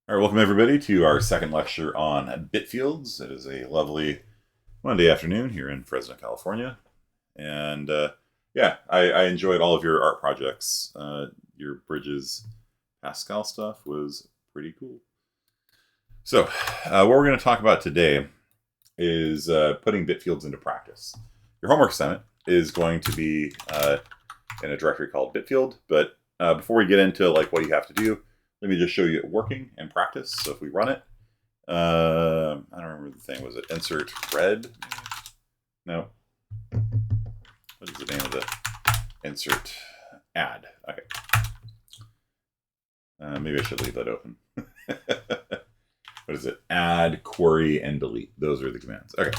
All right, welcome everybody to our second lecture on Bitfields. It is a lovely Monday afternoon here in Fresno, California. And yeah, I enjoyed all of your art projects. Your Bridges Pascal stuff was pretty cool. So what we're going to talk about today is putting Bitfields into practice. Your homework assignment is going to be in a directory called Bitfield. But before we get into like what you have to do, let me just show you it working in practice. So if we run it, I don't remember the thing. Was it insert red? No. What is the name of the insert add? Okay. Maybe I should leave that open. What is it? Add, query, and delete. Those are the commands. Okay.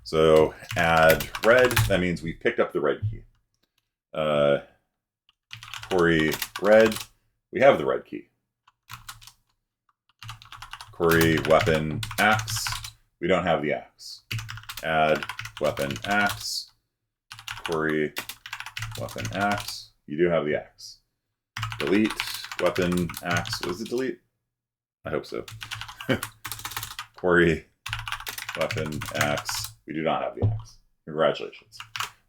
So add red. That means we picked up the red key. Query red. We have the red key. Query weapon axe. We don't have the axe. Add weapon axe. Query weapon axe. You do have the axe. Delete weapon axe. Was it delete? I hope so. Query weapon axe. We do not have the axe. Congratulations.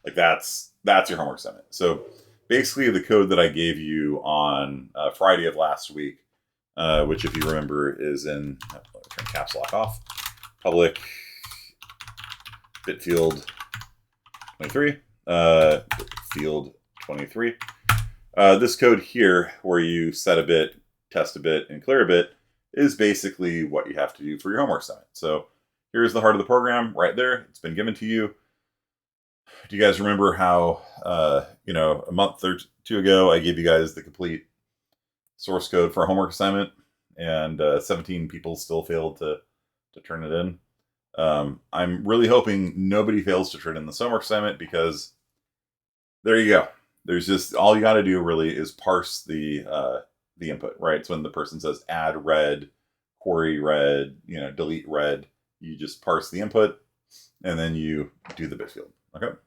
Like that's your homework assignment. So basically the code that I gave you on Friday of last week, which if you remember is in, turn caps lock off, public Bitfield 23, Bitfield 23. This code here, where you set a bit, test a bit, and clear a bit, is basically what you have to do for your homework assignment. So here's the heart of the program right there. It's been given to you. Do you guys remember how, a month or two ago, I gave you guys the complete source code for a homework assignment, and 17 people still failed to turn it in? I'm really hoping nobody fails to turn in the homework assignment, because there you go. There's just, all you got to do really is parse the input, right? It's when the person says add red, query red, delete red. You just parse the input, and then you do the Bitfield. Okay.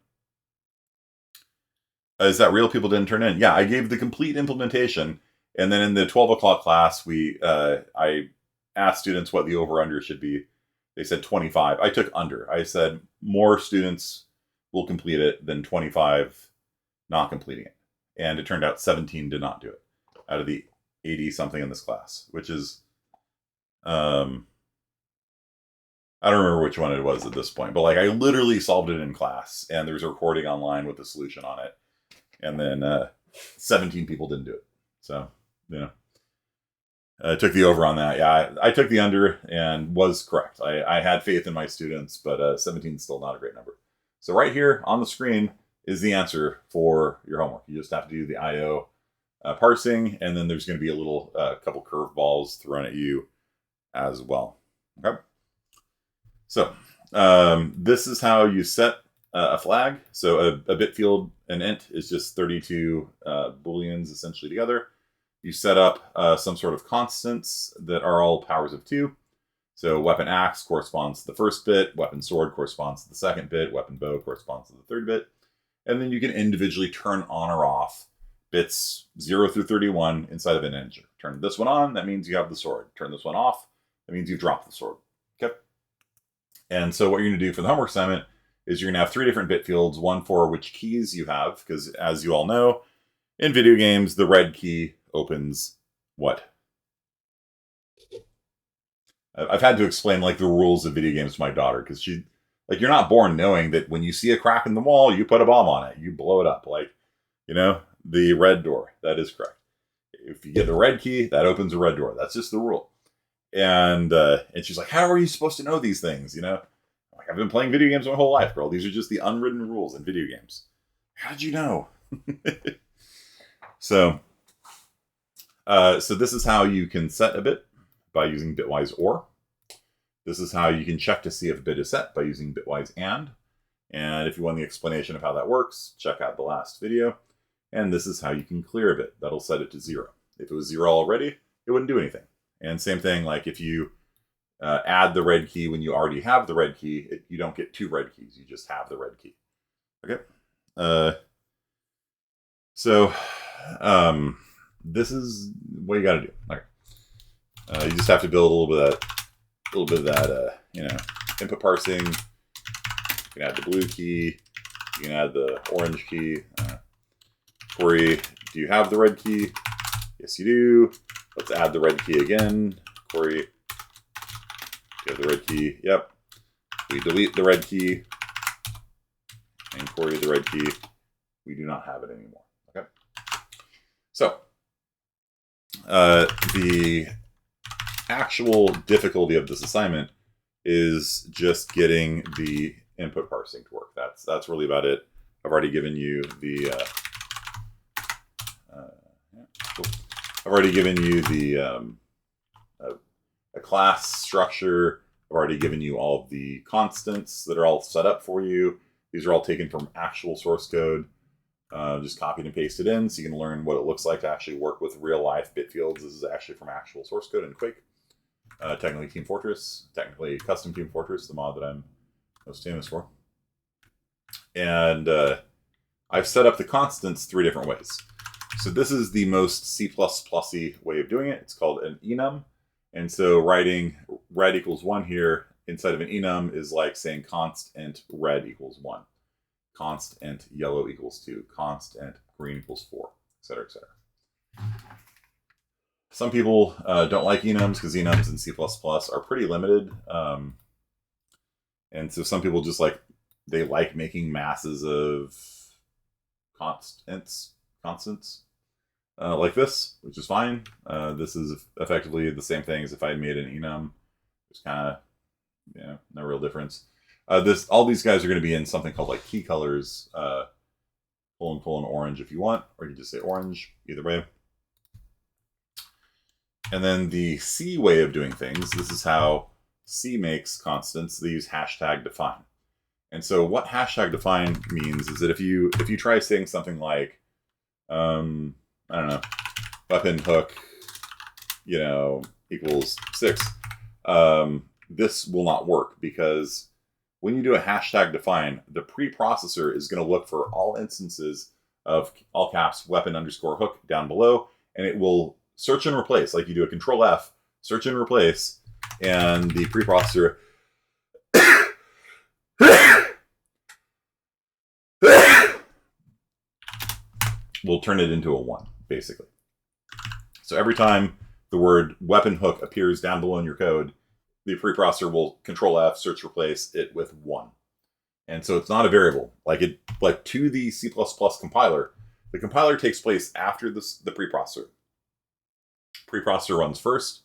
Is that real? People didn't turn in. Yeah, I gave the complete implementation, and then in the 12 o'clock class, I asked students what the over-under should be. They said 25. I took under. I said more students will complete it than 25 not completing it. And it turned out 17 did not do it out of the 80 something in this class, which is, I don't remember which one it was at this point, but like I literally solved it in class, and there's a recording online with the solution on it. And then 17 people didn't do it. So, I took the over on that. Yeah, I took the under and was correct. I had faith in my students, but 17 is still not a great number. So right here on the screen is the answer for your homework. You just have to do the IO parsing, and then there's going to be a little couple curveballs thrown at you as well. Okay. So this is how you set a flag. So a Bitfield, an int, is just 32 booleans essentially together. You set up some sort of constants that are all powers of 2. So weapon axe corresponds to the first bit, weapon sword corresponds to the second bit, weapon bow corresponds to the third bit. And then you can individually turn on or off bits 0 through 31 inside of an integer. Turn this one on, that means you have the sword. Turn this one off, that means you've dropped the sword. Okay. And so what you're going to do for the homework assignment is you're going to have 3 different Bitfields, one for which keys you have, because as you all know, in video games, the red key opens what? I've had to explain like the rules of video games to my daughter, because she, like, you're not born knowing that when you see a crack in the wall, you put a bomb on it, you blow it up. Like, the red door, that is correct. If you get the red key, that opens a red door. That's just the rule. And she's like, how are you supposed to know these things? Like, I've been playing video games my whole life, girl. These are just the unwritten rules in video games. How did you know? So this is how you can set a bit by using bitwise OR. This is how you can check to see if a bit is set by using bitwise AND. And if you want the explanation of how that works, check out the last video. And this is how you can clear a bit. That'll set it to 0. If it was 0 already, it wouldn't do anything. And same thing, like if you add the red key when you already have the red key, you don't get 2 red keys. You just have the red key. Okay. So this is what you got to do. Okay. You just have to build a little bit of that, you know, input parsing. You can add the blue key. You can add the orange key. Corey, do you have the red key? Yes, you do. Let's add the red key again. Corey, do you have the red key? Yep. We delete the red key. And Corey, the red key. We do not have it anymore. Okay. So, the actual difficulty of this assignment is just getting the input parsing to work. That's really about it. I've already given you the I've already given you the a class structure. I've already given you all of the constants that are all set up for you. These are all taken from actual source code. Just copied and pasted in so you can learn what it looks like to actually work with real life Bitfields. This is actually from actual source code in Quake. Technically Team Fortress, technically custom Team Fortress, the mod that I'm most famous for. And I've set up the constants 3 different ways. So this is the most C++-y way of doing it. It's called an enum. And so writing red equals 1 here inside of an enum is like saying const int red equals 1. Const int yellow equals 2. Const int green equals 4, etc., etc. Some people don't like enums because enums in C++ are pretty limited. And so some people just they like making masses of constants like this, which is fine. This is effectively the same thing as if I made an enum. There's kind of, no real difference. All these guys are going to be in something called like key colors, colon orange if you want, or you can just say orange, either way. And then the C way of doing things, this is how C makes constants. They use hashtag define. And so what hashtag define means is that if you try saying something like, I don't know, weapon hook, equals 6, this will not work because when you do a hashtag define, the preprocessor is going to look for all instances of all caps weapon underscore hook down below, and it will search and replace, like you do a control F, search and replace, and the preprocessor will turn it into a 1, basically. So every time the word weapon hook appears down below in your code, the preprocessor will control F, search, replace it with 1. And so it's not a variable. Like to the C++ compiler, the compiler takes place after the preprocessor. Preprocessor runs first,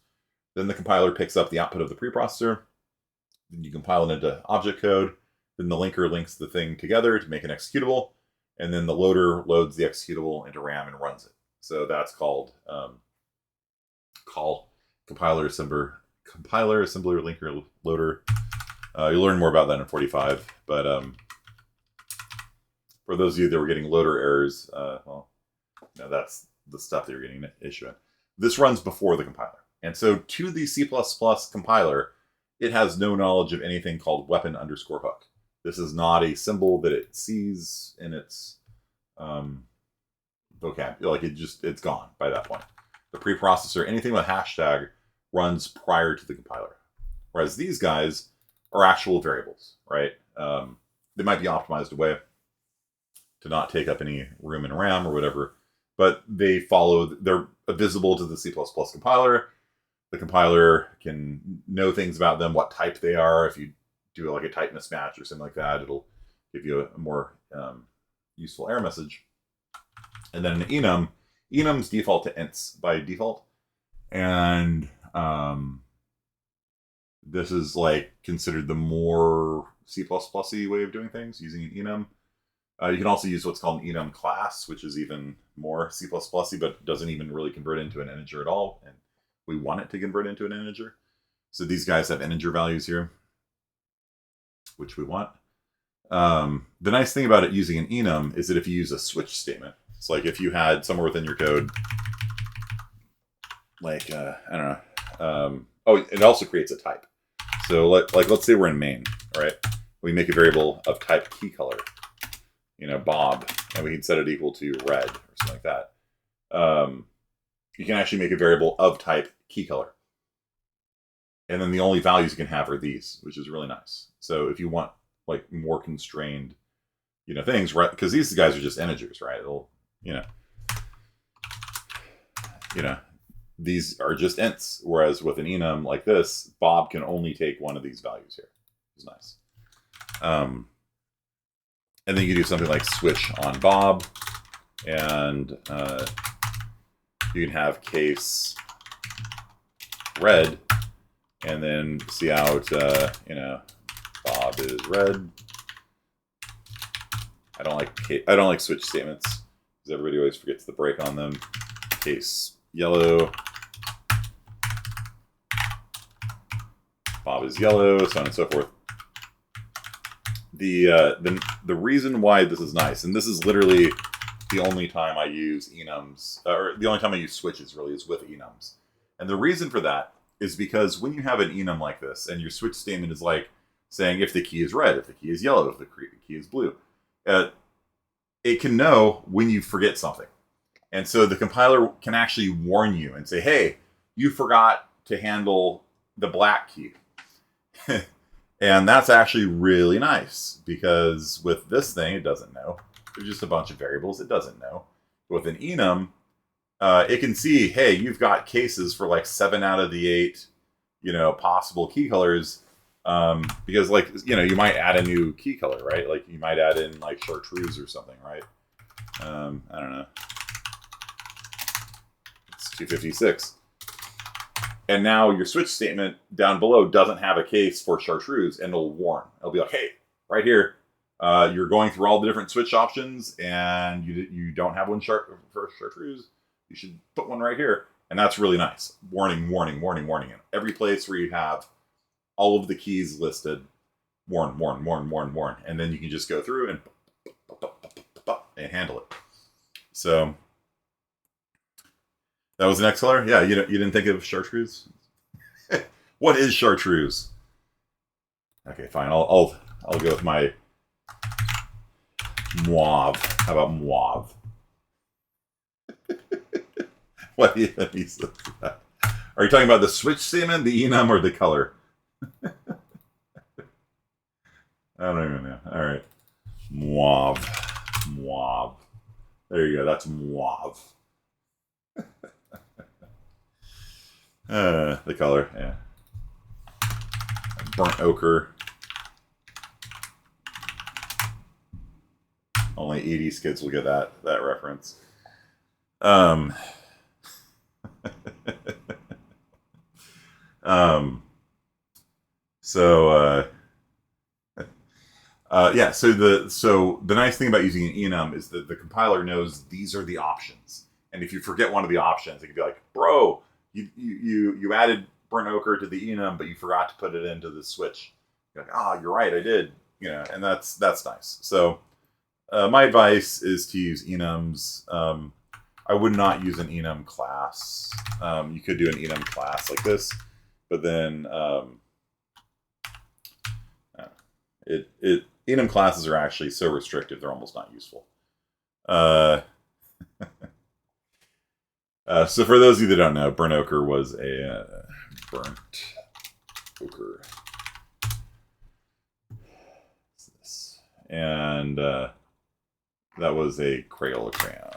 then the compiler picks up the output of the preprocessor, then you compile it into object code, then the linker links the thing together to make an executable, and then the loader loads the executable into RAM and runs it. So that's called call compiler assembler linker loader. You'll learn more about that in 45, but for those of you that were getting loader errors, that's the stuff that you're getting an issue in. This runs before the compiler. And so to the C++ compiler, it has no knowledge of anything called weapon underscore hook. This is not a symbol that it sees in its vocab. It's gone by that point. The preprocessor, anything with hashtag, runs prior to the compiler. Whereas these guys are actual variables, right? They might be optimized away to not take up any room in RAM or whatever, but they're visible to the C++ compiler. The compiler can know things about them, what type they are. If you do like a type mismatch or something like that, it'll give you a more useful error message. And then an enums default to ints by default. And this is considered the more C++y way of doing things, using an enum. You can also use what's called an enum class, which is even more C++y, but doesn't even really convert into an integer at all. And we want it to convert into an integer. So these guys have integer values here, which we want. The nice thing about it using an enum is that if you use a switch statement, it's like if you had somewhere within your code, I don't know. It also creates a type. So let's say we're in main, right? We make a variable of type key color, Bob, and we can set it equal to red or something like that. You can actually make a variable of type key color. And then the only values you can have are these, which is really nice. So if you want like more constrained, things, right? Because these guys are just integers, right? It'll, you know, you know, these are just ints. Whereas with an enum like this, Bob can only take one of these values here. It's nice. And then you can do something like switch on Bob, and you can have case red, and then see out, Bob is red. I don't like switch statements because everybody always forgets the break on them. Case yellow. Bob is yellow, so on and so forth. The reason why this is nice, and this is literally the only time I use enums, or the only time I use switches really, is with enums. And the reason for that is because when you have an enum like this, and your switch statement is like saying if the key is red, if the key is yellow, if the key is blue, it can know when you forget something. And so the compiler can actually warn you and say, hey, you forgot to handle the black key. And that's actually really nice, because with this thing, it doesn't know. There's just a bunch of variables it doesn't know. With an enum, it can see, hey, you've got cases for like 7 out of the 8, possible key colors. Because you might add a new key color, right? Like you might add in like chartreuse or something, right? I don't know. It's 256. And now your switch statement down below doesn't have a case for chartreuse, and it'll warn. It'll be like, hey, right here, you're going through all the different switch options, and you don't have one for chartreuse. You should put one right here. And that's really nice. Warning, warning, warning, warning. In every place where you have all of the keys listed, warn, warn, warn, warn, warn. And then you can just go through and handle it. So that was the next color? Yeah, you didn't think of chartreuse? What is chartreuse? Okay, fine. I'll go with my mauve. How about mauve? What do you say that? Are you talking about the switch statement, the enum, or the color? I don't even know. All right. Mauve. Mauve. There you go. That's mauve. The color, yeah. Burnt ochre. Only 80s kids will get that reference. Yeah. So the nice thing about using an enum is that the compiler knows these are the options, and if you forget one of the options, it can be like, bro, you added burnt ochre to the enum, but you forgot to put it into the switch. You're like, oh, you're right, I did. And that's nice. So my advice is to use enums. I would not use an enum class. You could do an enum class like this, but then enum classes are actually so restrictive they're almost not useful. So for those of you that don't know, burnt ochre was a burnt ochre. What's this? And that was a Crayola crayon.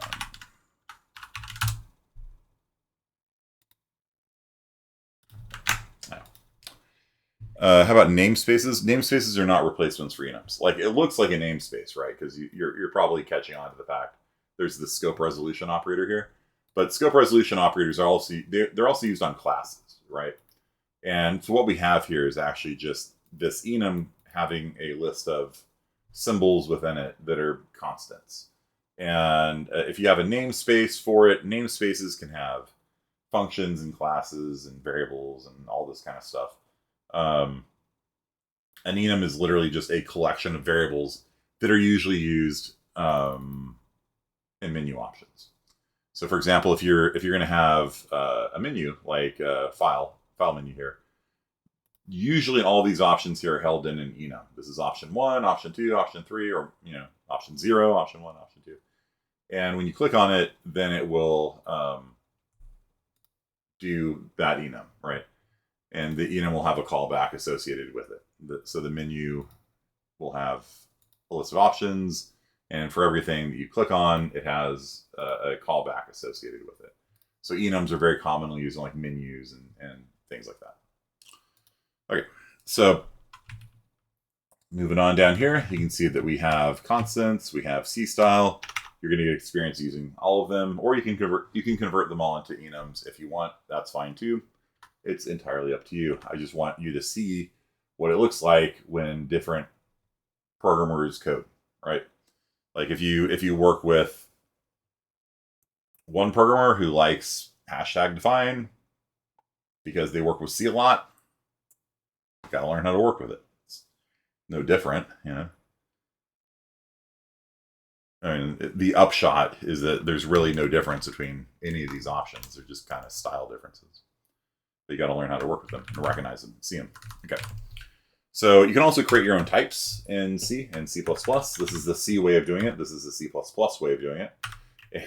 How about namespaces? Namespaces are not replacements for enums. Like, it looks like a namespace, right? Because you're probably catching on to the fact there's the scope resolution operator here. But scope resolution operators are also they're also used on classes, right? And so what we have here is actually just this enum having a list of symbols within it that are constants. And if you have a namespace for it, namespaces can have functions and classes and variables and all this kind of stuff. An enum is literally just a collection of variables that are usually used in menu options. So, for example, if you're going to have a menu like file menu here, usually all these options here are held in an enum. This is option 1, option 2, option 3, or option 0, option 1, option 2. And when you click on it, then it will do that enum, right? and the enum will have a callback associated with it. So the menu will have a list of options, and for everything that you click on, it has a callback associated with it. So enums are very commonly used in like menus and things like that. Okay, so moving on down here, you can see that we have constants, we have C style. You're going to get experience using all of them, or you can convert them all into enums if you want. That's fine too. It's entirely up to you. I just want you to see what it looks like when different programmers code, right? Like if you work with one programmer who likes hashtag define because they work with C a lot, you gotta learn how to work with it. It's no different, you know. I mean, the upshot is that there's really no difference between any of these options. They're just kind of style differences. But you got to learn how to work with them and recognize them, see them. Okay. So you can also create your own types in C and C++. This is the C way of doing it. This is the C++ way of doing it.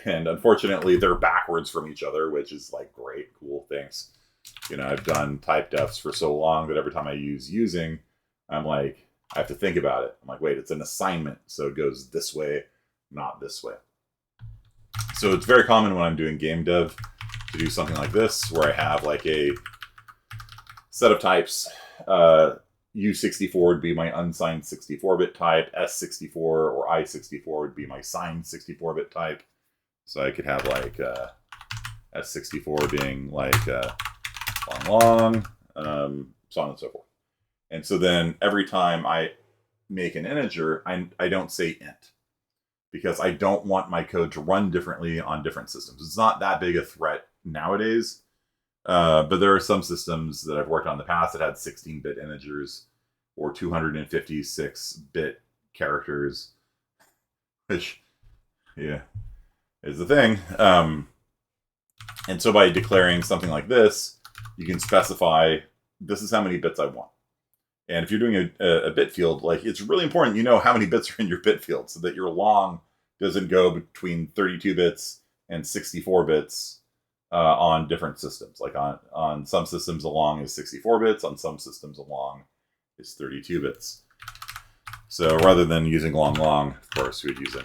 And unfortunately, they're backwards from each other, which is like great, cool, thanks. You know, I've done type defs for so long that every time I use using, I'm like, I have to think about it. I'm like, wait, it's an assignment, so it goes this way, not this way. So it's very common when I'm doing game dev to do something like this, where I have like a set of types. U64 would be my unsigned 64-bit type. S64 or I64 would be my signed 64-bit type. So I could have like S64 being like long, so on and so forth. And so then every time I make an integer, I don't say int, because I don't want my code to run differently on different systems. It's not that big a threat nowadays, but there are some systems that I've worked on in the past that had 16-bit integers or 256-bit characters, which, yeah, is the thing. And so by declaring something like this, you can specify, this is how many bits I want. And if you're doing a Bitfield, like, it's really important you know how many bits are in your Bitfield so that your long doesn't go between 32 bits and 64 bits on different systems. Like on some systems, a long is 64 bits. On some systems, a long is 32 bits. So rather than using long, of course, we would use an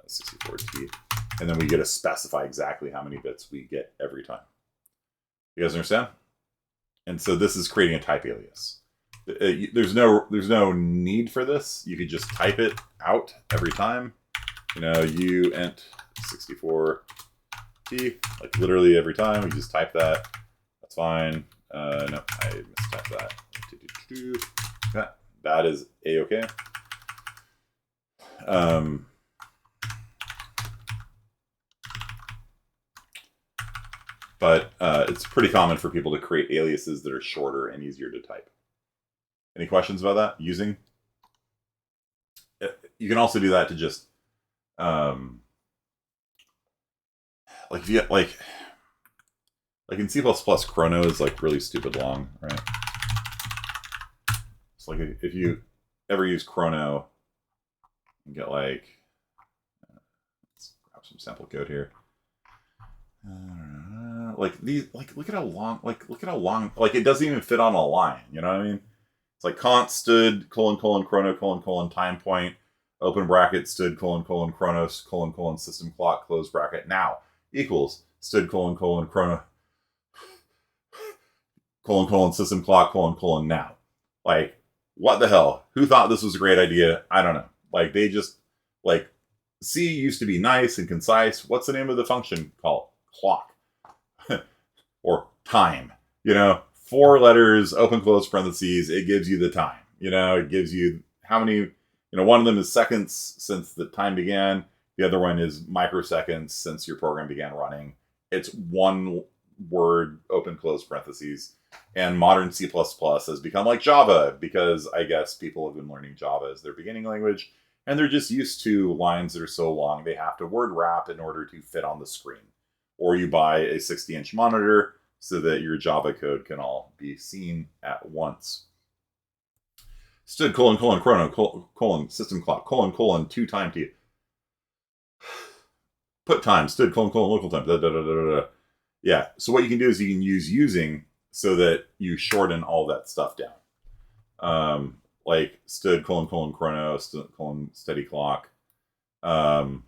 64T. And then we get to specify exactly how many bits we get every time. You guys understand? And so this is creating a type alias. There's no need for this. You could just type it out every time. You know, int 64T, like literally every time. We just type that. That's fine. No, I mistyped that. Yeah, that is a-okay. But it's pretty common for people to create aliases that are shorter and easier to type. Any questions about that? Using? You can also do that to just, like if you like in C++, chrono is like really stupid long, right? It's like if you ever use chrono and get like, let's grab some sample code here. Like these, like look at how long, like it doesn't even fit on a line. You know what I mean? It's like const stood : chrono : time point open bracket stood : chronos : system clock close bracket now equals stood : chrono system clock : now. Like, what the hell? Who thought this was a great idea? I don't know. Like, they just, like, C used to be nice and concise. What's the name of the function called? Clock. Or time. You know, 4 letters, open close parentheses, it gives you the time. You know, it gives you how many, you know, one of them is seconds since the time began. The other one is microseconds since your program began running. It's one word, open close parentheses. And modern C++ has become like Java, because I guess people have been learning Java as their beginning language, and they're just used to lines that are so long they have to word wrap in order to fit on the screen. Or you buy a 60-inch monitor so that your Java code can all be seen at once. Stood : chrono : system clock : 2 time t. Put time stood : local time. Yeah. So what you can do is you can use using so that you shorten all that stuff down. Like stood colon colon chrono, stood colon steady clock. Like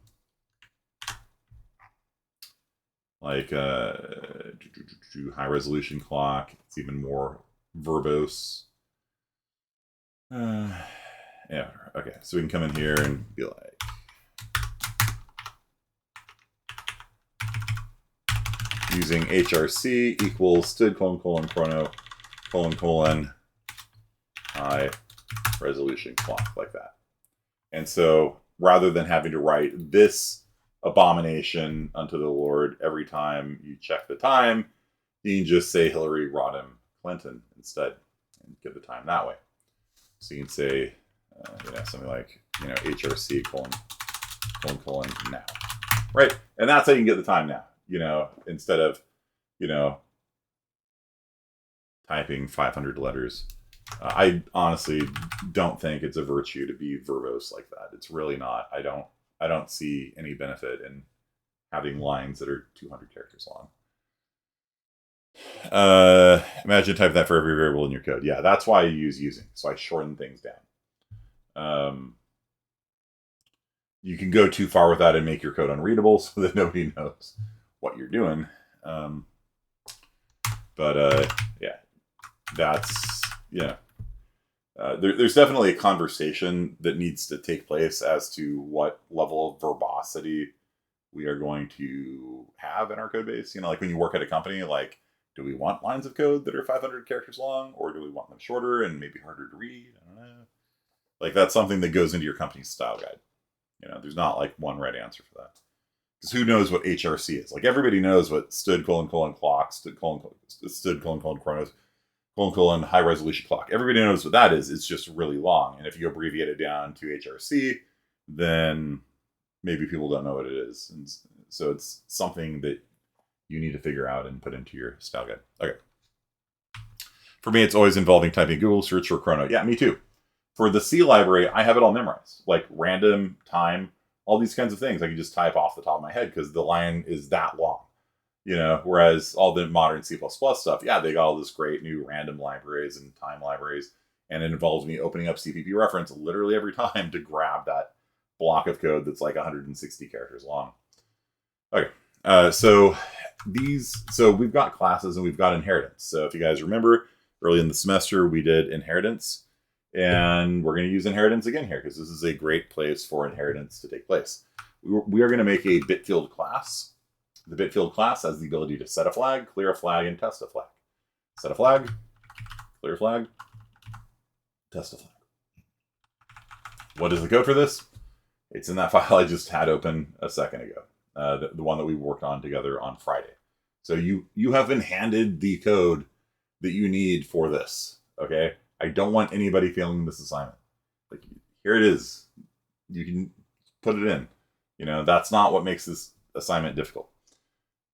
high resolution clock. It's even more verbose. Yeah. Okay. So we can come in here and be like, using HRC equals stood colon colon chrono colon high resolution clock, like that. And so rather than having to write this abomination unto the Lord every time you check the time, you can just say Hillary Rodham Clinton instead and get the time that way. So you can say something like HRC colon now, right? And that's how you can get the time now. Instead of typing 500 letters. I honestly don't think it's a virtue to be verbose like that. It's really not. I don't see any benefit in having lines that are 200 characters long. Imagine typing that for every variable in your code. Yeah, that's why I use using. So I shorten things down. You can go too far with that and make your code unreadable so that nobody knows what you're doing. Yeah, that's there's definitely a conversation that needs to take place as to what level of verbosity we are going to have in our code base. Like when you work at a company, like, do we want lines of code that are 500 characters long, or do we want them shorter and maybe harder to read? I don't know. Like, that's something that goes into your company's style guide. There's not like one right answer for that. Because who knows what HRC is? Like, everybody knows what stood colon clock, stood colon chronos, colon high resolution clock. Everybody knows what that is. It's just really long. And if you abbreviate it down to HRC, then maybe people don't know what it is. And so it's something that you need to figure out and put into your style guide. Okay. For me, it's always involving typing Google search for chrono. Yeah, me too. For the C library, I have it all memorized. Like random, time, all these kinds of things I can just type off the top of my head because the line is that long. Whereas all the modern C++ stuff, yeah, they got all this great new random libraries and time libraries, and it involves me opening up CPP reference literally every time to grab that block of code that's like 160 characters long. Okay, so we've got classes and we've got inheritance. So if you guys remember, early in the semester we did inheritance, and we're going to use inheritance again here because this is a great place for inheritance to take place. We are going to make a Bitfield class. The Bitfield class has the ability to set a flag, clear a flag, and test a flag. Set a flag, clear a flag, test a flag. What is the code for this? It's in that file I just had open a second ago, the one that we worked on together on Friday. So you have been handed the code that you need for this, okay? I don't want anybody failing this assignment. Like, here it is. You can put it in. That's not what makes this assignment difficult.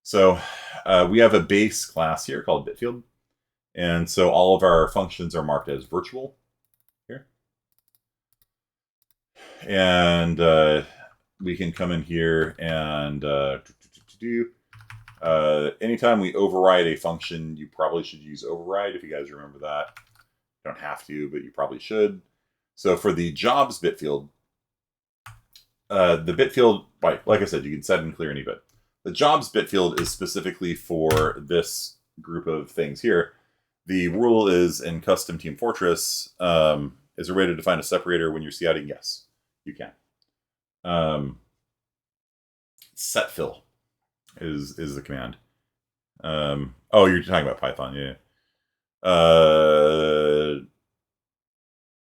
So we have a base class here called Bitfield. And so all of our functions are marked as virtual here. And we can come in here and anytime we override a function, you probably should use override if you guys remember that. You don't have to, but you probably should. So for the jobs Bitfield, the Bitfield, like I said, you can set and clear any bit. The jobs Bitfield is specifically for this group of things here. The rule is in custom team fortress, is there a way to define a separator when you're scouting? Yes, you can. Set fill is the command. Oh, you're talking about Python, yeah.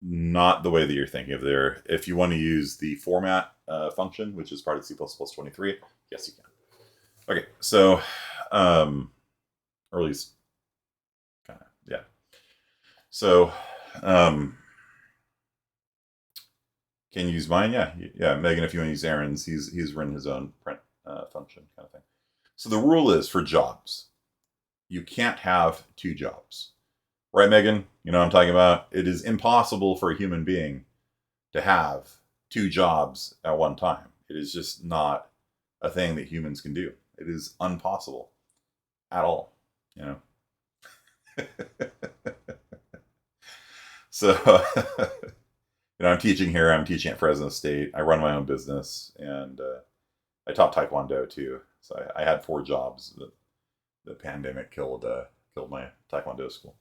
Not the way that you're thinking of there. If you want to use the format function, which is part of C++23, yes, you can. Okay, so, or at least, kind of, yeah. So, can you use mine? Yeah. Megan, if you want to use Aaron's, he's written his own print function kind of thing. So the rule is for jobs, you can't have two jobs. Right, Megan? You know what I'm talking about? It is impossible for a human being to have two jobs at one time. It is just not a thing that humans can do. It is impossible at all, So, I'm teaching here. I'm teaching at Fresno State. I run my own business, and I taught Taekwondo too. So I had 4 jobs. The pandemic killed my Taekwondo school.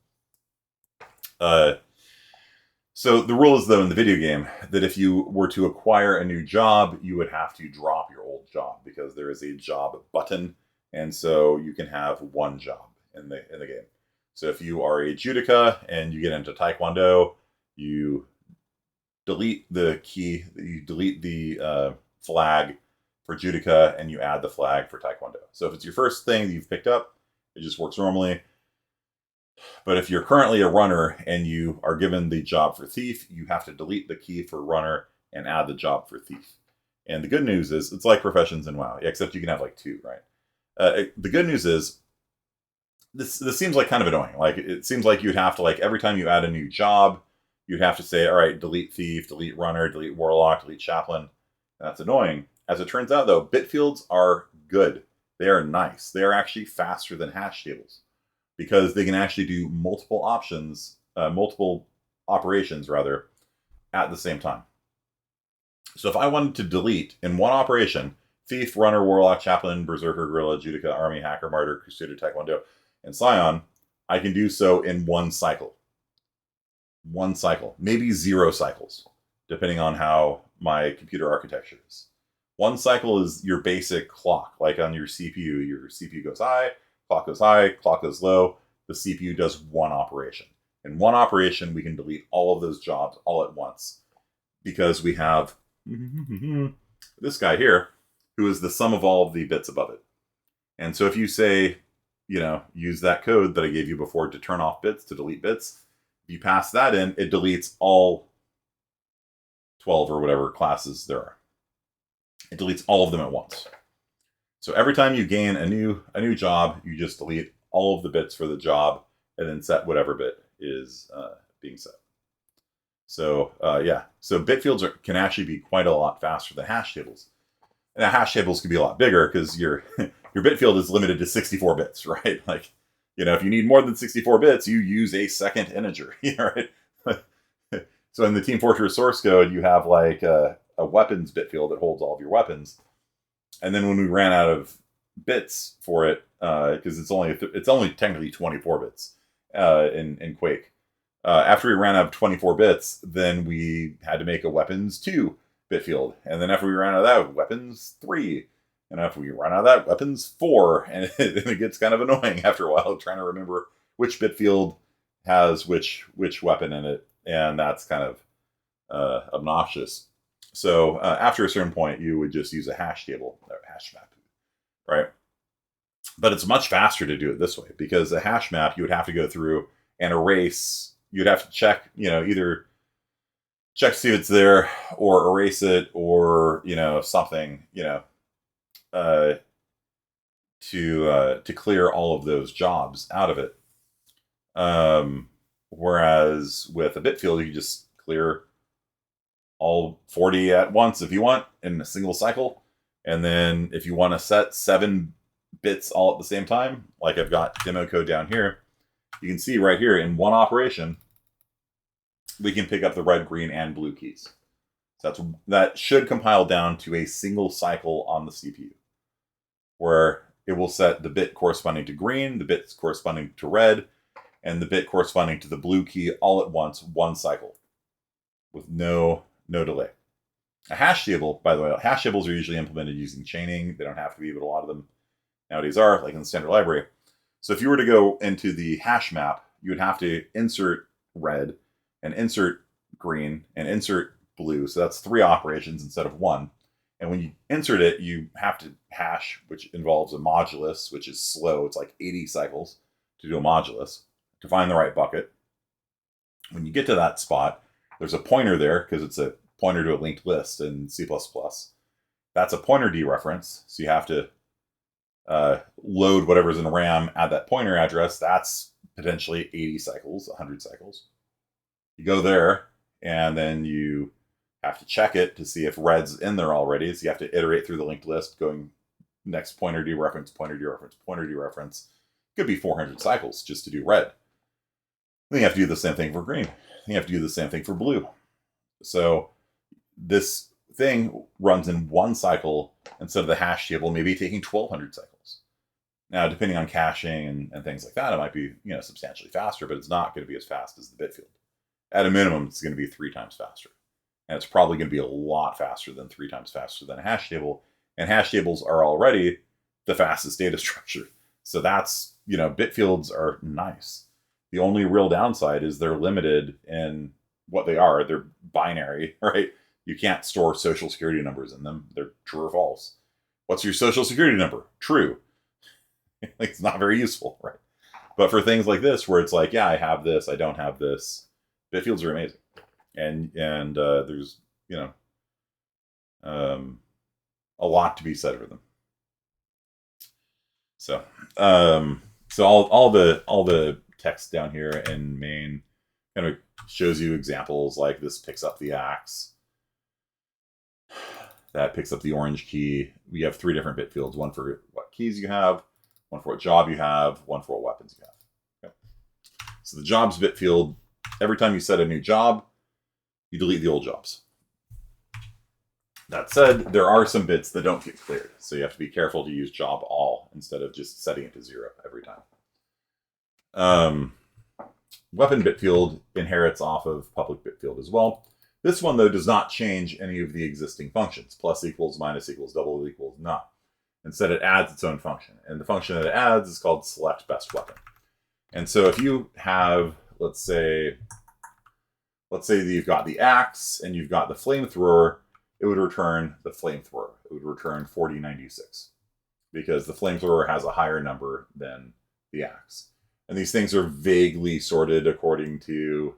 So the rule is, though, in the video game that if you were to acquire a new job, you would have to drop your old job because there is a job button, and so you can have one job in the game. So if you are a judoka and you get into Taekwondo, you delete the key, you delete the flag for judoka, and you add the flag for Taekwondo. So if it's your first thing that you've picked up, it just works normally. But if you're currently a runner and you are given the job for thief, you have to delete the key for runner and add the job for thief. And the good news is, it's like professions in WoW, except you can have like 2, right? The good news is, this seems like kind of annoying. Like, it seems like you'd have to, like, every time you add a new job, you'd have to say, all right, delete thief, delete runner, delete warlock, delete chaplain. That's annoying. As it turns out, though, Bitfields are good. They are nice. They are actually faster than hash tables, because they can actually do multiple operations rather, at the same time. So if I wanted to delete in one operation thief, runner, warlock, chaplain, berserker, guerrilla, judica, army, hacker, martyr, crusader, taekwondo, and scion, I can do so in one cycle. One cycle, maybe 0 cycles, depending on how my computer architecture is. One cycle is your basic clock, like on your CPU. Your CPU goes high, clock goes low. The CPU does one operation. In one operation, we can delete all of those jobs all at once, because we have this guy here, who is the sum of all of the bits above it. And so if you say, use that code that I gave you before to turn off bits, to delete bits, if you pass that in, it deletes all 12 or whatever classes there are. It deletes all of them at once. So every time you gain a new job, you just delete all of the bits for the job and then set whatever bit is being set. So yeah, so Bitfields can actually be quite a lot faster than hash tables. And hash tables can be a lot bigger because your Bitfield is limited to 64 bits, right? Like, if you need more than 64 bits, you use a second integer, right? So in the Team Fortress source code, you have like a weapons Bitfield that holds all of your weapons. And then when we ran out of bits for it, because it's only technically 24 bits in Quake. After we ran out of 24 bits, then we had to make a weapons 2 Bitfield. And then after we ran out of that, weapons 3. And after we run out of that, weapons 4. And it gets kind of annoying after a while trying to remember which Bitfield has which weapon in it. And that's kind of obnoxious. So after a certain point, you would just use a hash table, or hash map, right? But it's much faster to do it this way, because a hash map, you would have to go through and erase. You'd have to check, either check to see if it's there, or erase it, or something, to clear all of those jobs out of it. Whereas with a Bitfield, you just clear all 40 at once if you want in a single cycle. And then if you want to set 7 bits all at the same time, like I've got demo code down here, you can see right here in one operation, we can pick up the red, green, and blue keys. So that should compile down to a single cycle on the CPU, where it will set the bit corresponding to green, the bits corresponding to red, and the bit corresponding to the blue key all at once, one cycle, with no delay. A hash table, by the way, hash tables are usually implemented using chaining. They don't have to be, but a lot of them nowadays are, like in the standard library. So if you were to go into the hash map, you would have to insert red and insert green and insert blue. So that's 3 operations instead of 1. And when you insert it, you have to hash, which involves a modulus, which is slow. It's like 80 cycles to do a modulus to find the right bucket. When you get to that spot, there's a pointer there because it's a pointer to a linked list in C++. That's a pointer dereference. So you have to load whatever's in RAM, add that pointer address. That's potentially 80 cycles, 100 cycles. You go there, and then you have to check it to see if red's in there already. So you have to iterate through the linked list, going next pointer dereference, pointer dereference, pointer dereference. Could be 400 cycles just to do red. Then you have to do the same thing for green. You have to do the same thing for blue. So this thing runs in one cycle instead of the hash table maybe taking 1,200 cycles. Now, depending on caching and things like that, it might be substantially faster, but it's not going to be as fast as the Bitfield. At a minimum, it's going to be 3 times faster. And it's probably going to be a lot faster than 3 times faster than a hash table. And hash tables are already the fastest data structure. So that's, Bitfields are nice. The only real downside is they're limited in what they are. They're binary, right? You can't store social security numbers in them. They're true or false. What's your social security number? True. It's not very useful, right? But for things like this, where it's like, yeah, I have this, I don't have this, Bitfields are amazing, and there's a lot to be said for them. So all the text down here in main kind of shows you examples like this picks up the axe, that picks up the orange key. We have 3 different Bitfields: one for what keys you have, one for what job you have, one for what weapons you have. Okay. So the jobs Bitfield, every time you set a new job, you delete the old jobs. That said, there are some bits that don't get cleared, so you have to be careful to use job all instead of just setting it to 0 every time. Weapon Bitfield inherits off of public Bitfield as well. This one, though, does not change any of the existing functions. Plus equals, minus equals, double equals, none. Instead, it adds its own function. And the function that it adds is called select best weapon. And so if you have, let's say that you've got the axe and you've got the flamethrower, it would return the flamethrower. It would return 4096 because the flamethrower has a higher number than the axe. And these things are vaguely sorted according to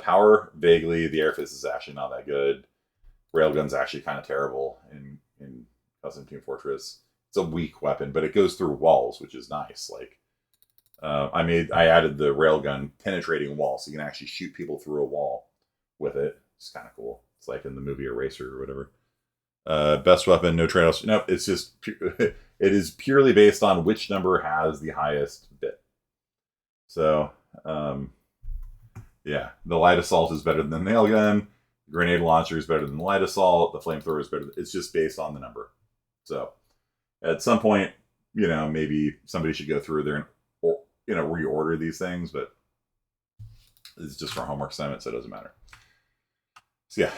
power. Vaguely, the air fist is actually not that good. Railgun's actually kind of terrible in Custom Team Fortress. It's a weak weapon, but it goes through walls, which is nice. Like I added the railgun penetrating wall, so you can actually shoot people through a wall with it. It's kind of cool. It's like in the movie Eraser or whatever. Best weapon, no trade-offs. No, it's just it is purely based on which number has the highest bit. So yeah, the light assault is better than the nail gun. Grenade launcher is better than the light assault. The flamethrower is better. It's just based on the number. So at some point, maybe somebody should go through there and reorder these things, but it's just for homework assignment, so it doesn't matter. So yeah,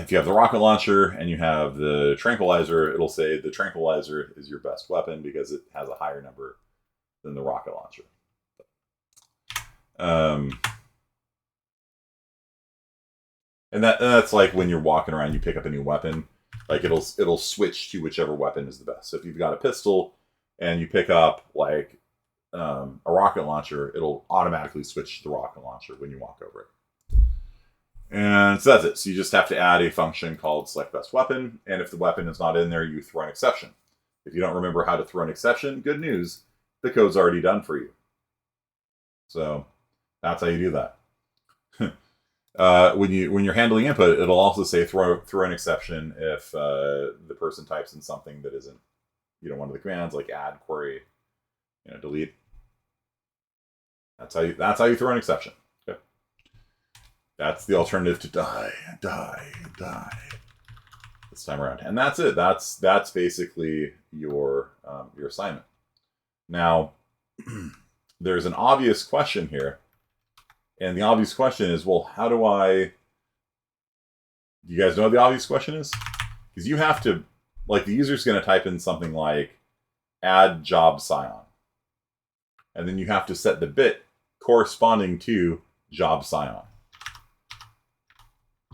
if you have the rocket launcher and you have the tranquilizer, it'll say the tranquilizer is your best weapon because it has a higher number than the rocket launcher. And that's like when you're walking around, you pick up a new weapon, like it'll switch to whichever weapon is the best. So if you've got a pistol and you pick up like a rocket launcher, it'll automatically switch to the rocket launcher when you walk over it. And so that's it. So you just have to add a function called select best weapon. And if the weapon is not in there, you throw an exception. If you don't remember how to throw an exception, good news, the code's already done for you. So that's how you do that. When you're handling input, it'll also say throw an exception if the person types in something that isn't one of the commands, like add, query, delete. That's how you throw an exception. Okay. That's the alternative to die this time around, and that's it. That's basically your assignment. Now, there's an obvious question here. And the obvious question is, well, how do I... Do you guys know what the obvious question is? Because you have to... Like, the user's going to type in something like add job scion. And then you have to set the bit corresponding to job scion.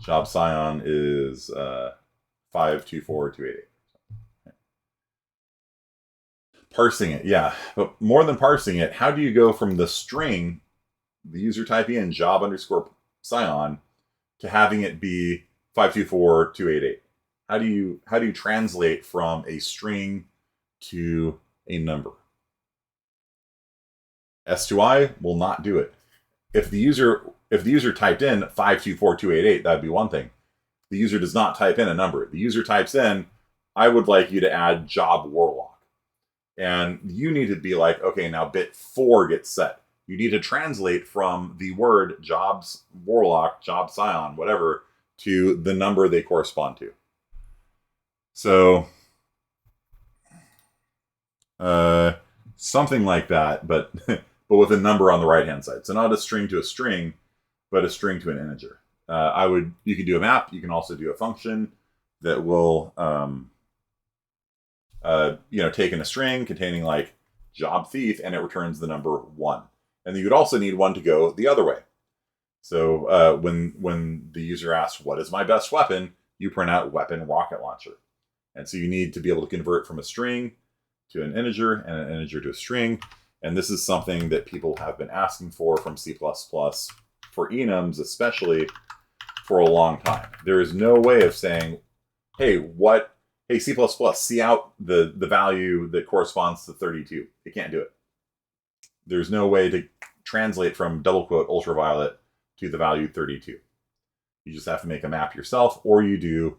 Job scion is 524288. Parsing it, yeah. But more than parsing it, how do you go from the string... the user typing in job _ scion to having it be 524288? How do you translate from a string to a number? S2I will not do it. If the user typed in 524288, that'd be one thing. The user does not type in a number. The user types in, I would like you to add job warlock. And you need to be like, okay, now bit 4 gets set. you need to translate from the word jobs warlock, job scion, whatever, to the number they correspond to. So something like that, but but with a number on the right hand side. So not a string to a string, but a string to an integer. You can do a map. You can also do a function that will take in a string containing like job thief, and it returns the number 1. And then you would also need one to go the other way. So when the user asks, what is my best weapon? You print out weapon rocket launcher. And so you need to be able to convert from a string to an integer and an integer to a string. And this is something that people have been asking for from C++, for enums especially, for a long time. There is no way of saying, hey, C++, see out the value that corresponds to 32. It can't do it. There's no way to translate from double quote ultraviolet to the value 32. You just have to make a map yourself, or you do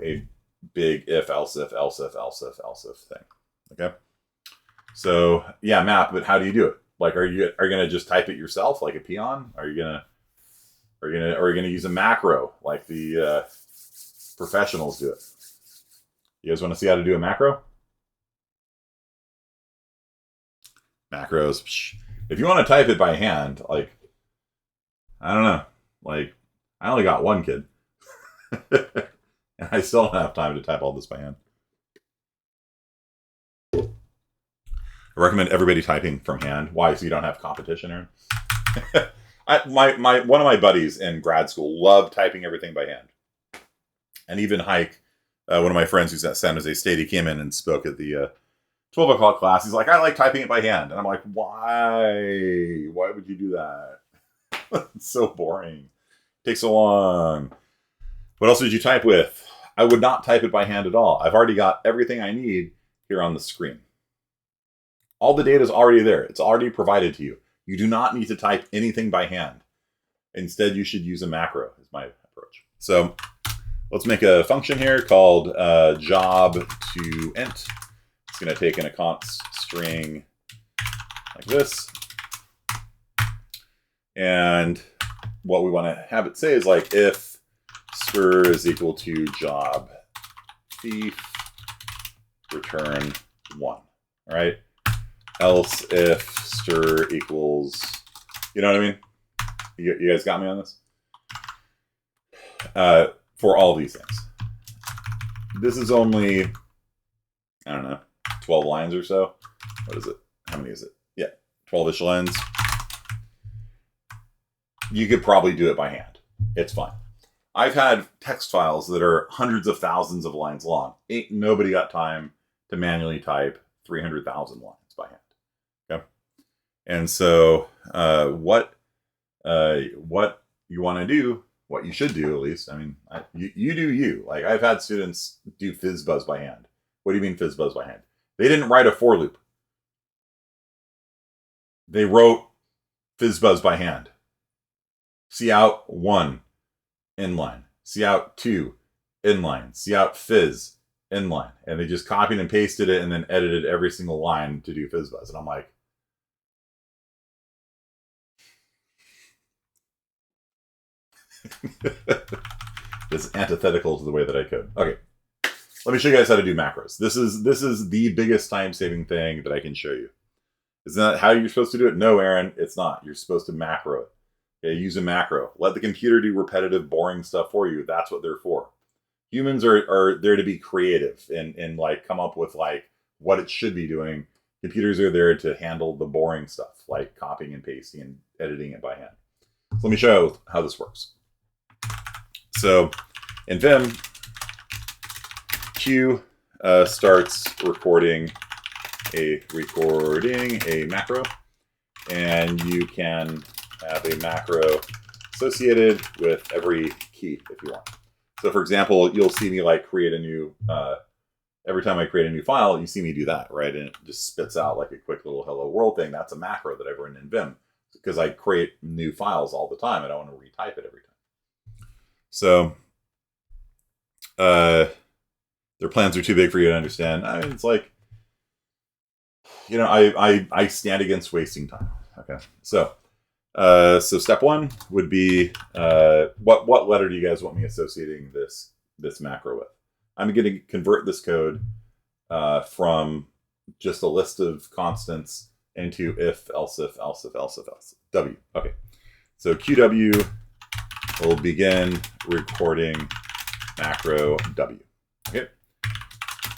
a big if, else if, else if, else if, else if thing. Okay. So yeah, map, but how do you do it? Like, are you gonna just type it yourself like a peon? Are you gonna use a macro like the professionals do it? You guys want to see how to do a macro? Macros. Psh. If you want to type it by hand, like, I don't know, like, I only got one kid. And I still don't have time to type all this by hand. I recommend everybody typing from hand. Why? So you don't have competition, Aaron? One of my buddies in grad school loved typing everything by hand. And even Hike, one of my friends who's at San Jose State, he came in and spoke at the 12 o'clock class. He's like, I like typing it by hand. And I'm like, why? Why would you do that? It's so boring. It takes so long. What else did you type with? I would not type it by hand at all. I've already got everything I need here on the screen. All the data is already there. It's already provided to you. You do not need to type anything by hand. Instead, you should use a macro, is my approach. So let's make a function here called job to int. It's going to take in a const string like this. And what we want to have it say is like if stir is equal to job thief, return 1. All right. Else if stir equals, you know what I mean? You guys got me on this? For all these things. This is only, I don't know, 12 lines or so. What is it? How many is it? Yeah, 12-ish lines. You could probably do it by hand. It's fine. I've had text files that are hundreds of thousands of lines long. Ain't nobody got time to manually type 300,000 lines by hand. Okay. And so what you want to do, what you should do at least, I mean, you do you. Like, I've had students do FizzBuzz by hand. What do you mean FizzBuzz by hand? They didn't write a for loop. They wrote FizzBuzz by hand. See out 1, inline. See out 2, inline. See out fizz, inline. And they just copied and pasted it and then edited every single line to do FizzBuzz. And I'm like, it's antithetical to the way that I code. Okay, let me show you guys how to do macros. This is the biggest time-saving thing that I can show you. Isn't that how you're supposed to do it? No, Aaron, it's not. You're supposed to macro it. Okay, use a macro. Let the computer do repetitive, boring stuff for you. That's what they're for. Humans are there to be creative and like come up with like what it should be doing. Computers are there to handle the boring stuff, like copying and pasting and editing it by hand. So let me show you how this works. So in Vim, Q starts recording a macro, and you can have a macro associated with every key if you want. So for example, you'll see me like create a new, every time I create a new file, you see me do that, right? And it just spits out like a quick little hello world thing. That's a macro that I've written in Vim because I create new files all the time. I don't want to retype it every time. So their plans are too big for you to understand. I mean, it's like, you know, I stand against wasting time. Okay, so step one would be what letter do you guys want me associating this macro with? I'm going to convert this code from just a list of constants into if, else if, else if, else if, else. W. Okay. So QW will begin recording macro W. Okay.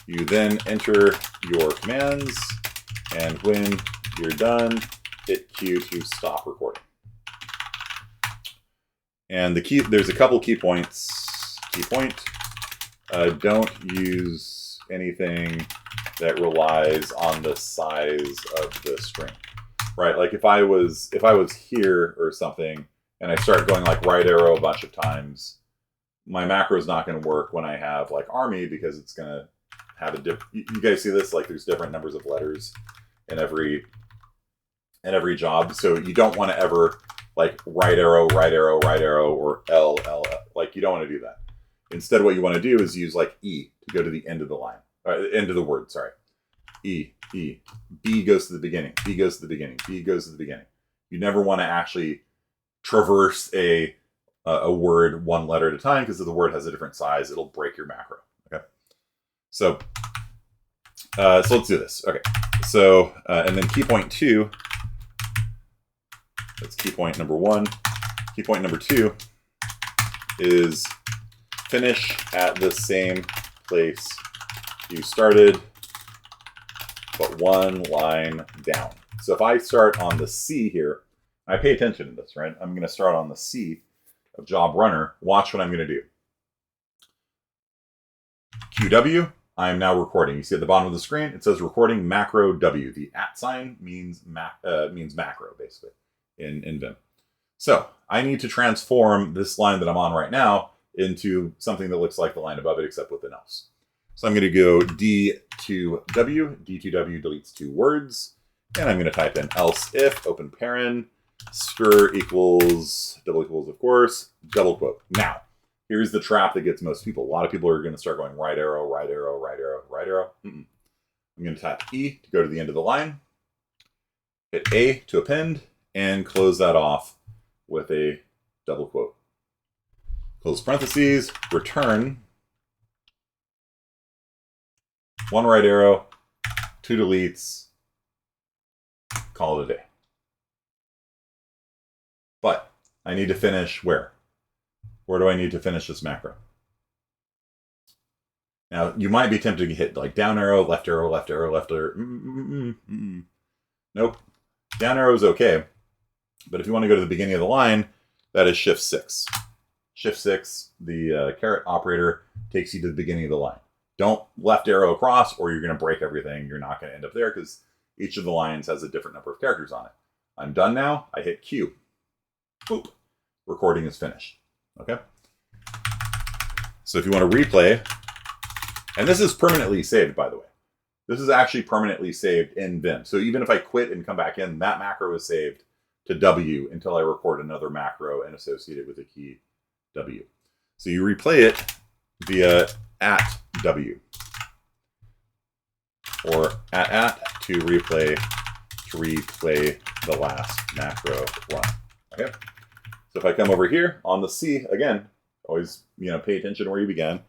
You then enter your commands, and when you're done, hit Q to stop recording. And the key, there's a couple key points. Key point, don't use anything that relies on the size of the string, right? Like if I was here or something, and I start going like right arrow a bunch of times, my macro is not going to work when I have like army, because it's going to have a different. You guys see this? Like there's different numbers of letters in every job, so you don't want to ever like right arrow, or L. Like you don't want to do that. Instead, what you want to do is use like E to go to the end of the line, end of the word. Sorry, E. B goes to the beginning. B goes to the beginning. B goes to the beginning. You never want to actually traverse a word one letter at a time, because if the word has a different size, it'll break your macro. Okay, so let's do this. Okay, so and then key point 2. That's key point number 1. Key point number 2 is finish at the same place you started, but one line down. So if I start on the C here, I pay attention to this, right? I'm going to start on the C of job runner. Watch what I'm going to do. QW, I'm now recording. You see at the bottom of the screen, it says recording macro W. The @ sign means macro, basically, in Vim. So I need to transform this line that I'm on right now into something that looks like the line above it, except with an else. So I'm going to go D to W. D2W deletes 2 words. And I'm going to type in else if, open paren, stir equals, double equals, of course, double quote. Now, here's the trap that gets most people. A lot of people are going to start going right arrow, right arrow, right arrow, right arrow. I'm going to tap E to go to the end of the line, hit A to append, and close that off with a double quote. Close parentheses, return 1 right arrow, 2 deletes, call it a day. But I need to finish where? Where do I need to finish this macro? Now, you might be tempted to hit like down arrow, left arrow, left arrow, left arrow. Nope. Down arrow is okay. But if you want to go to the beginning of the line, that is Shift 6. Shift 6, the caret operator, takes you to the beginning of the line. Don't left arrow across, or you're going to break everything. You're not going to end up there, because each of the lines has a different number of characters on it. I'm done now. I hit Q. Boop. Recording is finished. Okay? So if you want to replay, and this is permanently saved, by the way. This is actually permanently saved in Vim. So even if I quit and come back in, that macro is saved to W until I record another macro and associate it with the key W. So you replay it via @W, or @ to replay the last macro run. Okay. So if I come over here on the C again, always pay attention where you began.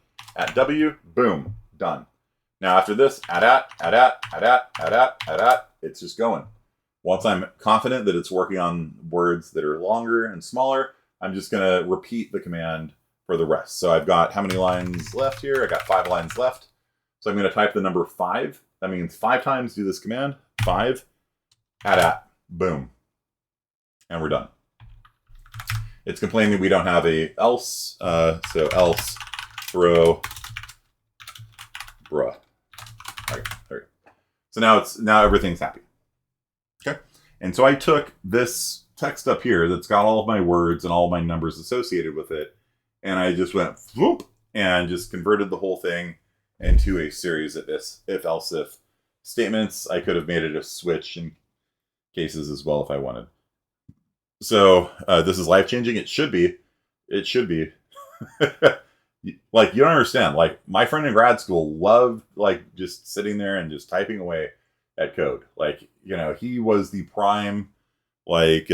@W, boom, done. Now after this, it's just going. Once I'm confident that it's working on words that are longer and smaller, I'm just going to repeat the command for the rest. So I've got how many lines left here? I got 5 lines left. So I'm going to type the number 5. That means 5 times do this command. 5, boom. And we're done. It's complaining we don't have a else. So else throw bruh. All right, there we go. So now everything's happy. Okay. And so I took this text up here that's got all of my words and all of my numbers associated with it, and I just went whoop and just converted the whole thing into a series of if else if statements. I could have made it a switch in cases as well if I wanted. So this is life-changing. It should be. Like, you don't understand. Like, my friend in grad school loved like just sitting there and just typing away at code. Like, he was the prime like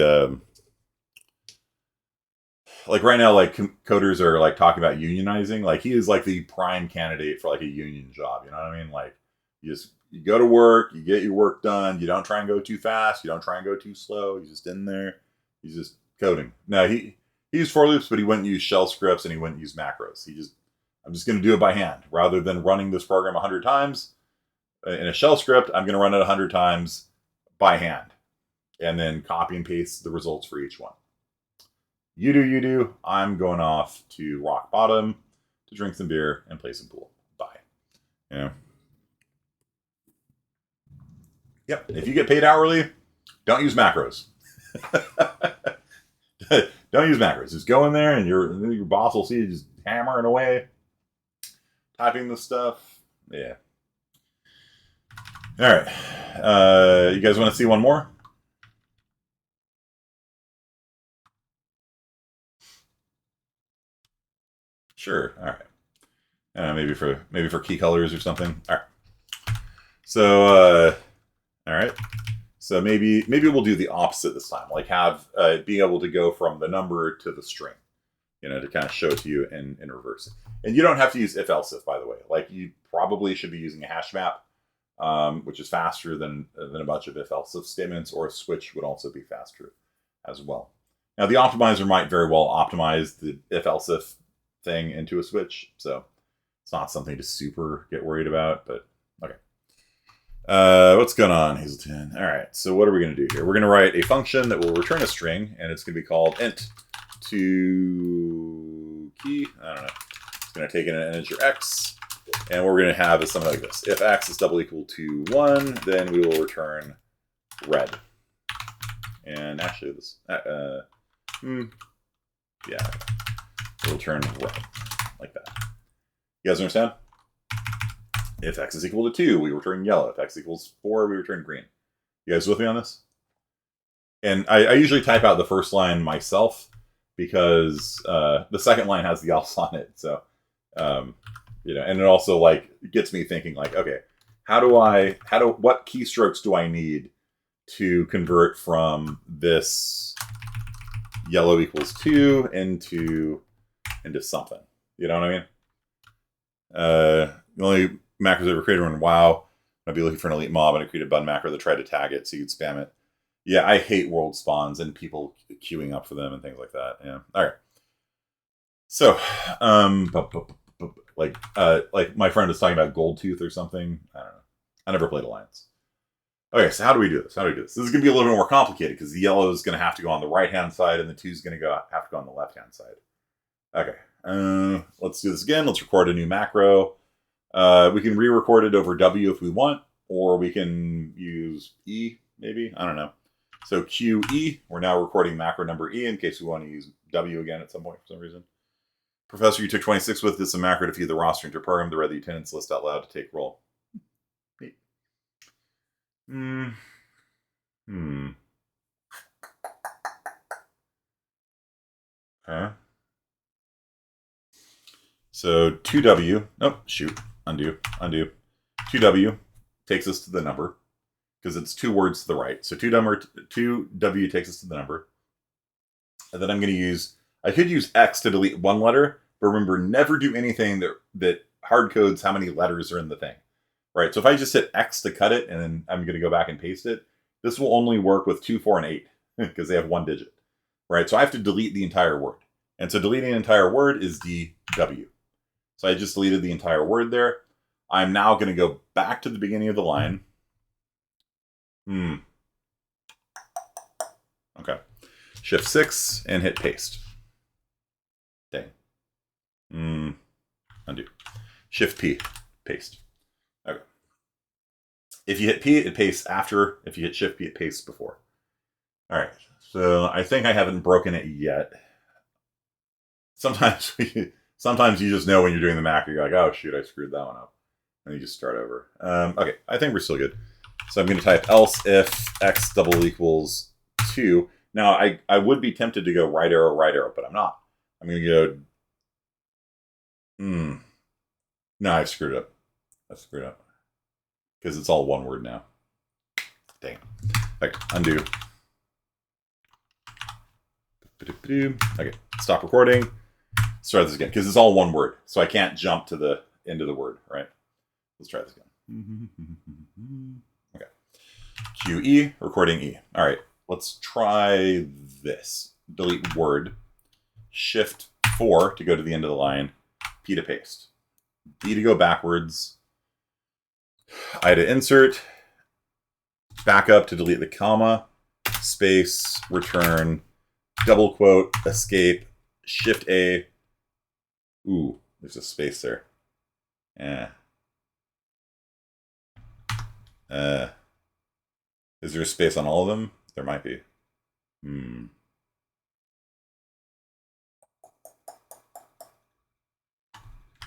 right now, like coders are like talking about unionizing. Like he is like the prime candidate for like a union job. You know what I mean? Like you go to work, you get your work done. You don't try and go too fast. You don't try and go too slow. He's just in there. He's just coding. Now he used for loops, but he wouldn't use shell scripts and he wouldn't use macros. I'm just going to do it by hand rather than running this program 100 times in a shell script. I'm going to run it 100 times by hand and then copy and paste the results for each one. You do. I'm going off to rock bottom to drink some beer and play some pool. Bye. Yeah. Yep. If you get paid hourly, don't use macros. Don't use macros. Just go in there and your boss will see you just hammering away, typing the stuff. Yeah. All right. You guys want to see one more? Sure. All right. Maybe for key colors or something. All right. So all right. So maybe we'll do the opposite this time. Like have being able to go from the number to the string, to kind of show it to you in reverse. And you don't have to use if else if, by the way. Like you probably should be using a hash map, which is faster than a bunch of if else if statements, or a switch would also be faster as well. Now the optimizer might very well optimize the if else if thing into a switch, so it's not something to super get worried about. But okay. What's going on, Hazelton? All right, so what are we going to do here? We're going to write a function that will return a string, and it's going to be called int to key. I don't know. It's going to take in an integer x, and what we're going to have is something like this. If x is double equal to 1, then we will return red. And actually, this, yeah, we'll return red, like that. You guys understand? If x is equal to 2, we return yellow. If x equals 4, we return green. You guys with me on this? And I usually type out the first line myself because the second line has the else on it. So, and it also like gets me thinking like, okay, what keystrokes do I need to convert from this yellow equals 2 into something? You know what I mean? The only macros I ever created were in WoW. I'd be looking for an elite mob, and I created a bun macro that tried to tag it so you could spam it. Yeah, I hate world spawns and people queuing up for them and things like that. Yeah. All right. So, like my friend was talking about Gold Tooth or something. I don't know. I never played Alliance. Okay, so how do we do this? This is going to be a little bit more complicated because the yellow is going to have to go on the right-hand side and the 2 is going to have to go on the left-hand side. Okay. Let's do this again. Let's record a new macro. We can re-record it over W if we want, or we can use E, maybe. I don't know. So QE, we're now recording macro number E in case we want to use W again at some point for some reason. Professor, you took 26 with this, a macro to feed the roster into program, the read the attendance list out loud to take roll. Okay. So 2W, nope, shoot, undo. 2W takes us to the number because it's 2 words to the right. So 2W takes us to the number. And then I'm going to use, I could use X to delete one letter, but remember, never do anything that hard codes how many letters are in the thing, right? So if I just hit X to cut it and then I'm going to go back and paste it, this will only work with 2, 4, and 8 because they have 1 digit, right? So I have to delete the entire word. And so deleting an entire word is DW. So I just deleted the entire word there. I'm now going to go back to the beginning of the line. Okay. Shift 6 and hit paste. Dang. Undo. Shift P, paste. Okay. If you hit P, it pastes after. If you hit Shift P, it pastes before. All right. So I think I haven't broken it yet. Sometimes you just know when you're doing the macro, you're like, oh shoot, I screwed that one up. And you just start over. Okay, I think we're still good. So I'm going to type else if x double equals 2. Now, I would be tempted to go right arrow, but I'm not. I'm going to go, no, I screwed up. Because it's all one word now. Dang. Okay, undo. Okay, stop recording. Let's try this again, because it's all one word, so I can't jump to the end of the word, right? Let's try this again. Okay. QE, recording E. All right, let's try this. Delete word. Shift 4 to go to the end of the line. P to paste. D to go backwards. I to insert. Back up to delete the comma. Space, return, double quote, escape, Shift A. Ooh, there's a space there. Is there a space on all of them? There might be.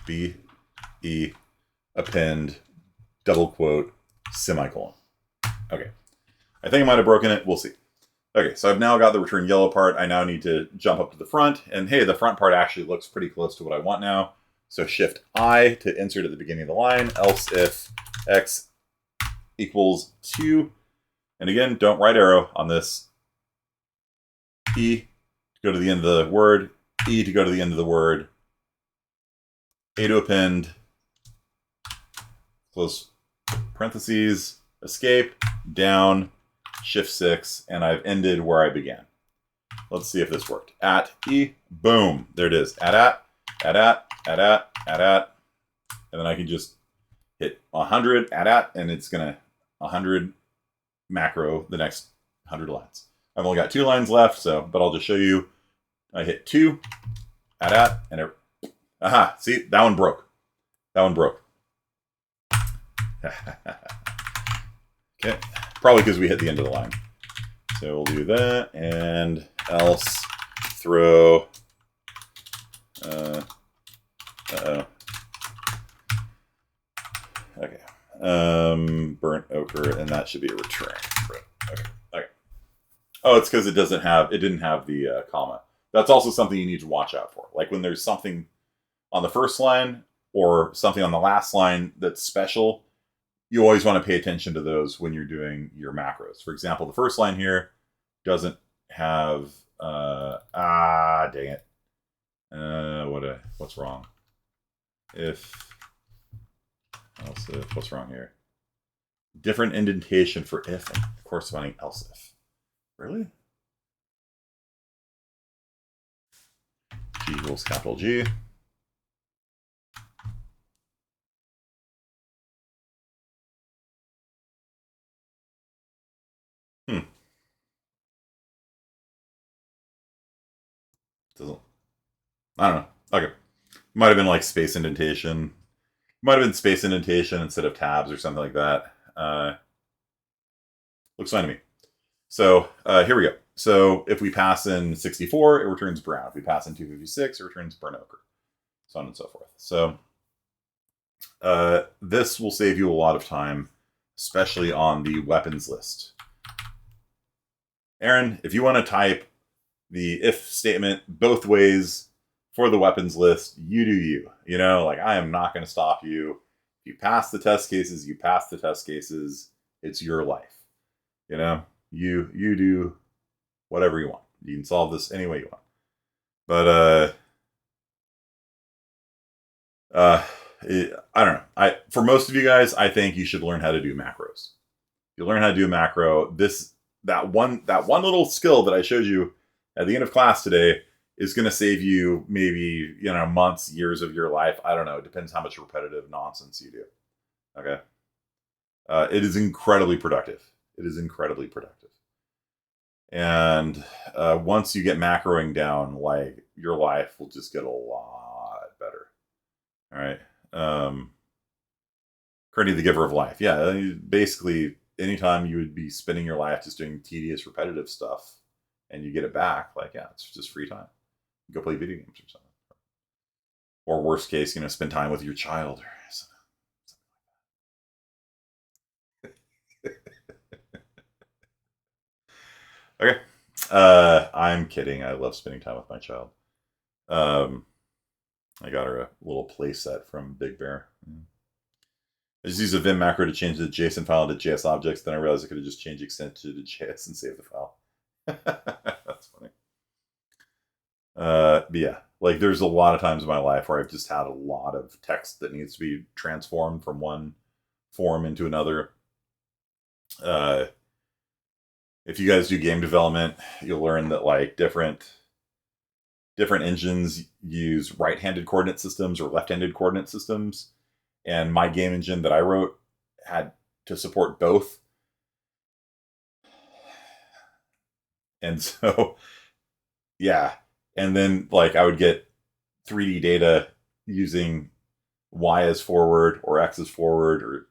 B, E, append, double quote, semicolon. Okay. I think I might have broken it. We'll see. Okay, so I've now got the return yellow part. I now need to jump up to the front. And hey, the front part actually looks pretty close to what I want now. So Shift I to insert at the beginning of the line, else if X equals 2. And again, don't right arrow on this. E to go to the end of the word. E to go to the end of the word. A to append. Close parentheses. Escape. Down. Shift 6. And I've ended where I began. Let's see if this worked. At E. Boom. There it is. At. And then I can just hit 100 at, and it's going to 100 macro the next 100 lines. I've only got 2 lines left, but I'll just show you. I hit 2 at, and it, aha, see, that one broke. That one broke. Okay, probably because we hit the end of the line. So we'll do that, and else throw. Okay. Burnt ochre, and that should be a return. Okay. Oh, it's because it didn't have the comma. That's also something you need to watch out for. Like when there's something on the first line or something on the last line that's special, you always want to pay attention to those when you're doing your macros. For example, the first line here doesn't have dang it. What's wrong? What's wrong here? Different indentation for if and corresponding else if. Really? G equals capital G. I don't know. Okay. Might have been like space indentation. Might have been space indentation instead of tabs or something like that. Looks fine to me. So here we go. So if we pass in 64, it returns brown. If we pass in 256, it returns burnt ochre. So on and so forth. So this will save you a lot of time, especially on the weapons list. Aaron, if you want to type the if statement both ways for the weapons list, you do you. You know, like I am not going to stop you. If you pass the test cases, you pass the test cases. It's your life. You know, you do whatever you want. You can solve this any way you want. But I don't know. For most of you guys, I think you should learn how to do macros. If you learn how to do a macro, that one little skill that I showed you at the end of class today is going to save you maybe, months, years of your life. I don't know. It depends how much repetitive nonsense you do. Okay. It is incredibly productive. It is incredibly productive. And once you get macroing down, like your life will just get a lot better. All right. Kearney, the giver of life. Yeah. Basically, anytime you would be spending your life just doing tedious, repetitive stuff and you get it back, like, yeah, it's just free time. Go play video games or something. Or worst case, spend time with your child or something like that. Okay. I'm kidding. I love spending time with my child. I got her a little play set from Big Bear. I just used a Vim macro to change the JSON file into JS objects. Then I realized I could have just changed extent to JS and save the file. That's funny. But yeah, like there's a lot of times in my life where I've just had a lot of text that needs to be transformed from one form into another. If you guys do game development, you'll learn that like different engines use right-handed coordinate systems or left-handed coordinate systems. And my game engine that I wrote had to support both. And so, yeah. And then like I would get 3D data using Y as forward or X is forward or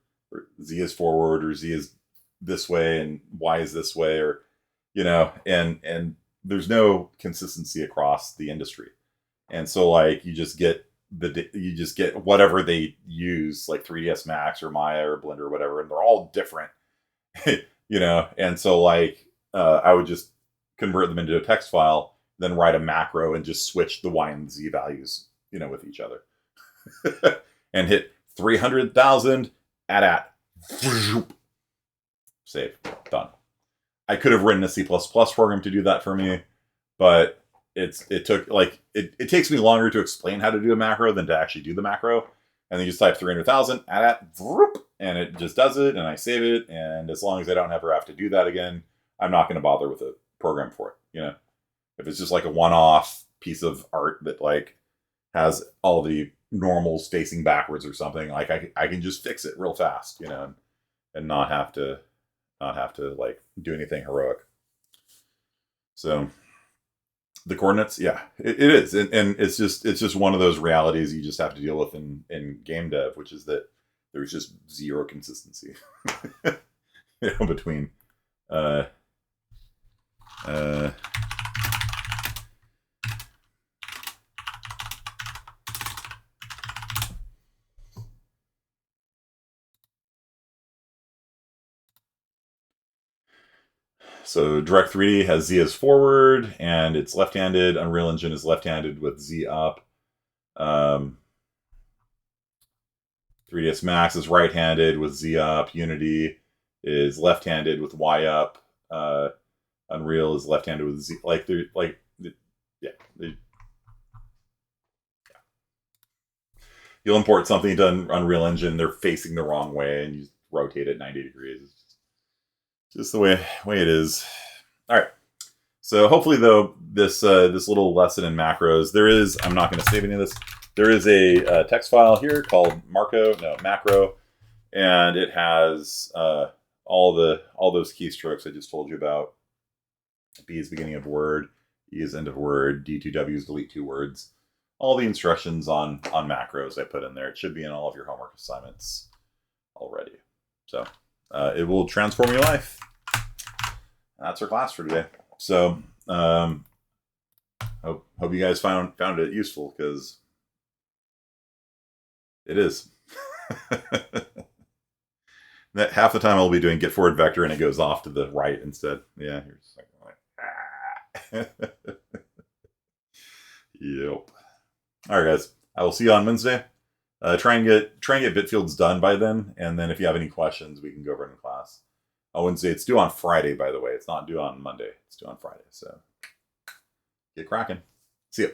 Z is forward or Z is this way and Y is this way, or, and there's no consistency across the industry. And so like you just get whatever they use, like 3ds Max or Maya or Blender or whatever, and they're all different. And so like I would just convert them into a text file, then write a macro and just switch the Y and Z values, with each other. And hit 300,000 at save, done. I could have written a C++ program to do that for me, but it took like it takes me longer to explain how to do a macro than to actually do the macro. And then you just type 300,000 at and it just does it, and I save it. And as long as I don't ever have to do that again, I'm not going to bother with a program for it. If it's just like a one-off piece of art that like has all the normals facing backwards or something, like I can just fix it real fast, and not have to like do anything heroic. So the coordinates, yeah, it is, and it's just one of those realities you just have to deal with in game dev, which is that there's just zero consistency between so Direct 3D has Z as forward, and it's left-handed. Unreal Engine is left-handed with Z up. 3ds Max is right-handed with Z up. Unity is left-handed with Y up. Unreal is left-handed with Z. Like they're like, yeah. You'll import something to Unreal Engine, they're facing the wrong way, and you rotate it 90 degrees. It's just the way it is. All right. So hopefully, though, this little lesson in macros, I'm not going to save any of this. There is a text file here called macro, and it has all those keystrokes I just told you about. B is beginning of word, E is end of word, D2W is delete 2 words. All the instructions on macros I put in there. It should be in all of your homework assignments already. So it will transform your life. That's our class for today. So hope you guys found it useful, because it is. That half the time I'll be doing get forward vector and it goes off to the right instead. Yeah, you're just like Yep. All right, guys. I will see you on Wednesday. Try and get Bitfields done by then, and then if you have any questions, we can go over it in class. On Wednesday, it's due on Friday, by the way. It's not due on Monday. It's due on Friday. So get cracking. See you.